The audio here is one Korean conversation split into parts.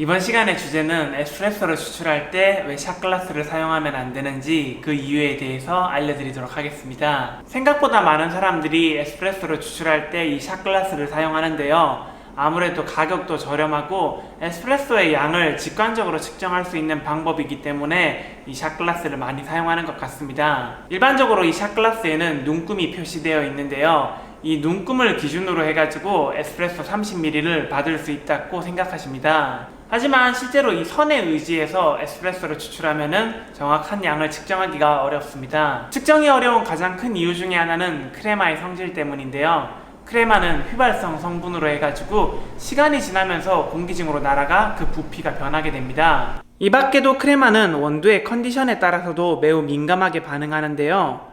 이번 시간의 주제는 에스프레소를 추출할 때 왜 샷글라스를 사용하면 안 되는지 그 이유에 대해서 알려드리도록 하겠습니다. 생각보다 많은 사람들이 에스프레소를 추출할 때 이 샷글라스를 사용하는데요. 아무래도 가격도 저렴하고 에스프레소의 양을 직관적으로 측정할 수 있는 방법이기 때문에 이 샷글라스를 많이 사용하는 것 같습니다. 일반적으로 이 샷글라스에는 눈금이 표시되어 있는데요. 이 눈금을 기준으로 해가지고 에스프레소 30ml를 받을 수 있다고 생각하십니다. 하지만 실제로 이 선에 의지해서 에스프레소를 추출하면은 정확한 양을 측정하기가 어렵습니다. 측정이 어려운 가장 큰 이유 중에 하나는 크레마의 성질 때문인데요. 크레마는 휘발성 성분으로 해가지고 시간이 지나면서 공기 중으로 날아가 그 부피가 변하게 됩니다. 이 밖에도 크레마는 원두의 컨디션에 따라서도 매우 민감하게 반응하는데요.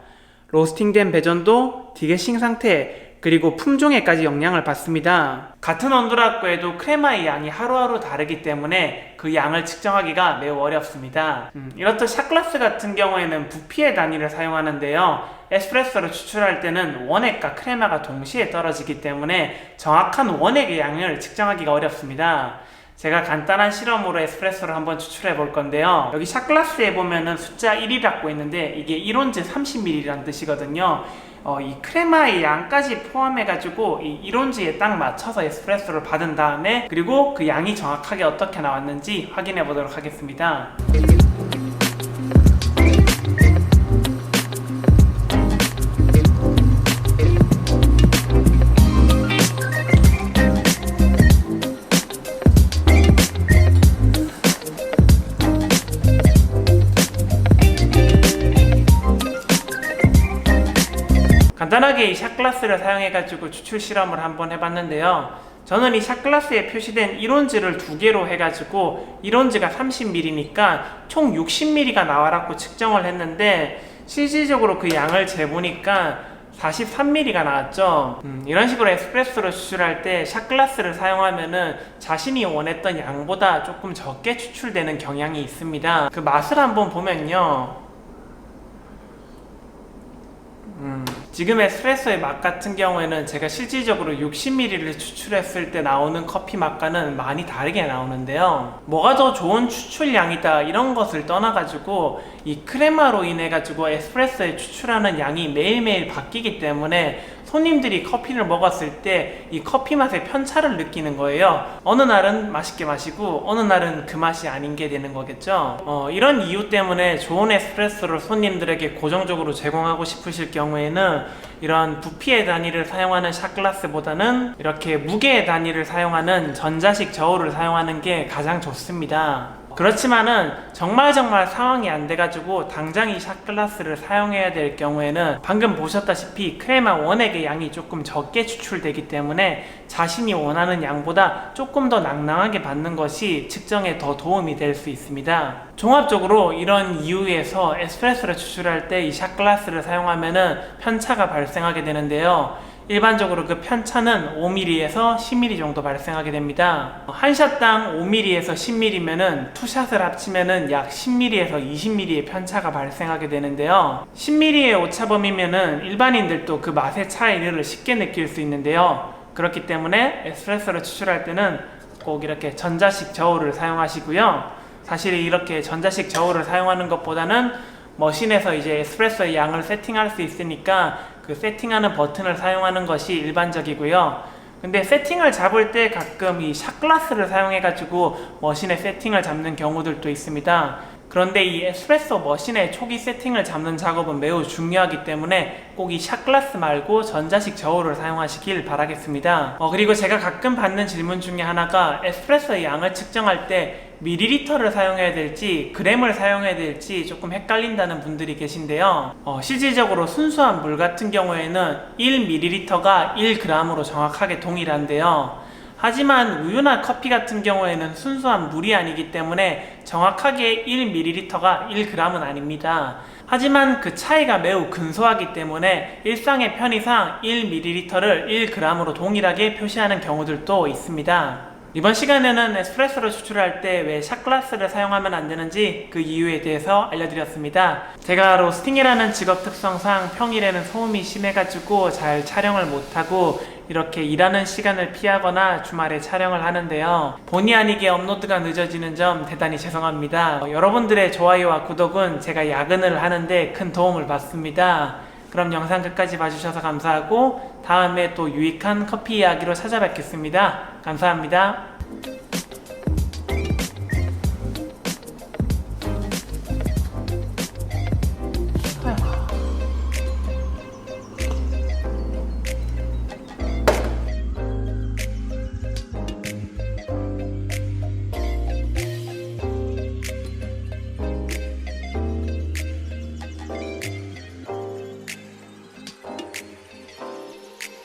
로스팅된 배전도, 디게싱 상태, 그리고 품종에까지 영향을 받습니다. 같은 온도라고 해도 크레마의 양이 하루하루 다르기 때문에 그 양을 측정하기가 매우 어렵습니다. 이렇듯 샷글라스 같은 경우에는 부피의 단위를 사용하는데요. 에스프레소를 추출할 때는 원액과 크레마가 동시에 떨어지기 때문에 정확한 원액의 양을 측정하기가 어렵습니다. 제가 간단한 실험으로 에스프레소를 한번 추출해 볼 건데요. 여기 샷글라스에 보면은 숫자 1이라고 있는데 이게 1온즈 30ml라는 뜻이거든요. 이 크레마의 양까지 포함해가지고 이 1온즈에 딱 맞춰서 에스프레소를 받은 다음에 그리고 그 양이 정확하게 어떻게 나왔는지 확인해 보도록 하겠습니다. 간단하게 이 샷글라스를 사용해가지고 추출 실험을 한번 해봤는데요. 저는 이 샷글라스에 표시된 1온즈를 두 개로 해가지고 1온즈가 30ml니까 총 60ml가 나와라고 측정을 했는데 실질적으로 그 양을 재보니까 43ml가 나왔죠. 이런 식으로 에스프레소를 추출할 때 샷글라스를 사용하면은 자신이 원했던 양보다 조금 적게 추출되는 경향이 있습니다. 그 맛을 한번 보면요. 지금 에스프레소의 맛 같은 경우에는 제가 실질적으로 60ml를 추출했을 때 나오는 커피 맛과는 많이 다르게 나오는데요. 뭐가 더 좋은 추출량이다 이런 것을 떠나가지고 이 크레마로 인해 가지고 에스프레소에 추출하는 양이 매일매일 바뀌기 때문에 손님들이 커피를 먹었을 때 이 커피 맛의 편차를 느끼는 거예요. 어느 날은 맛있게 마시고 어느 날은 그 맛이 아닌 게 되는 거겠죠. 이런 이유 때문에 좋은 에스프레소를 손님들에게 고정적으로 제공하고 싶으실 경우에는 이런 부피의 단위를 사용하는 샷글라스보다는 이렇게 무게의 단위를 사용하는 전자식 저울을 사용하는 게 가장 좋습니다. 그렇지만은 정말 상황이 안 돼가지고 당장 이 샷글라스를 사용해야 될 경우에는 방금 보셨다시피 크레마 원액의 양이 조금 적게 추출되기 때문에 자신이 원하는 양보다 조금 더 낭낭하게 받는 것이 측정에 더 도움이 될 수 있습니다. 종합적으로 이런 이유에서 에스프레소를 추출할 때 이 샷글라스를 사용하면은 편차가 발생하게 되는데요. 일반적으로 그 편차는 5mm에서 10mm 정도 발생하게 됩니다. 한 샷당 5mm에서 10mm면은 투샷을 합치면은 약 10mm에서 20mm의 편차가 발생하게 되는데요. 10mm의 오차범위면은 일반인들도 그 맛의 차이를 쉽게 느낄 수 있는데요. 그렇기 때문에 에스프레소를 추출할 때는 꼭 이렇게 전자식 저울을 사용하시고요. 사실 이렇게 전자식 저울을 사용하는 것보다는 머신에서 이제 에스프레소의 양을 세팅할 수 있으니까 그 세팅하는 버튼을 사용하는 것이 일반적이고요. 근데 세팅을 잡을 때 가끔 이 샷글라스를 사용해 가지고 머신에 세팅을 잡는 경우들도 있습니다. 그런데 이 에스프레소 머신의 초기 세팅을 잡는 작업은 매우 중요하기 때문에 꼭 이 샷글라스 말고 전자식 저울을 사용하시길 바라겠습니다. 그리고 제가 가끔 받는 질문 중에 하나가 에스프레소의 양을 측정할 때 밀리리터를 사용해야 될지 그램을 사용해야 될지 조금 헷갈린다는 분들이 계신데요. 실질적으로 순수한 물 같은 경우에는 1ml가 1g으로 정확하게 동일한데요. 하지만 우유나 커피 같은 경우에는 순수한 물이 아니기 때문에 정확하게 1ml가 1g은 아닙니다. 하지만 그 차이가 매우 근소하기 때문에 일상의 편의상 1ml를 1g으로 동일하게 표시하는 경우들도 있습니다. 이번 시간에는 에스프레소를 추출할 때 왜 샷글라스를 사용하면 안 되는지 그 이유에 대해서 알려드렸습니다. 제가 로스팅이라는 직업 특성상 평일에는 소음이 심해가지고 잘 촬영을 못하고 이렇게 일하는 시간을 피하거나 주말에 촬영을 하는데요. 본의 아니게 업로드가 늦어지는 점 대단히 죄송합니다. 여러분들의 좋아요와 구독은 제가 야근을 하는데 큰 도움을 받습니다. 그럼 영상 끝까지 봐주셔서 감사하고 다음에 또 유익한 커피 이야기로 찾아뵙겠습니다. 감사합니다.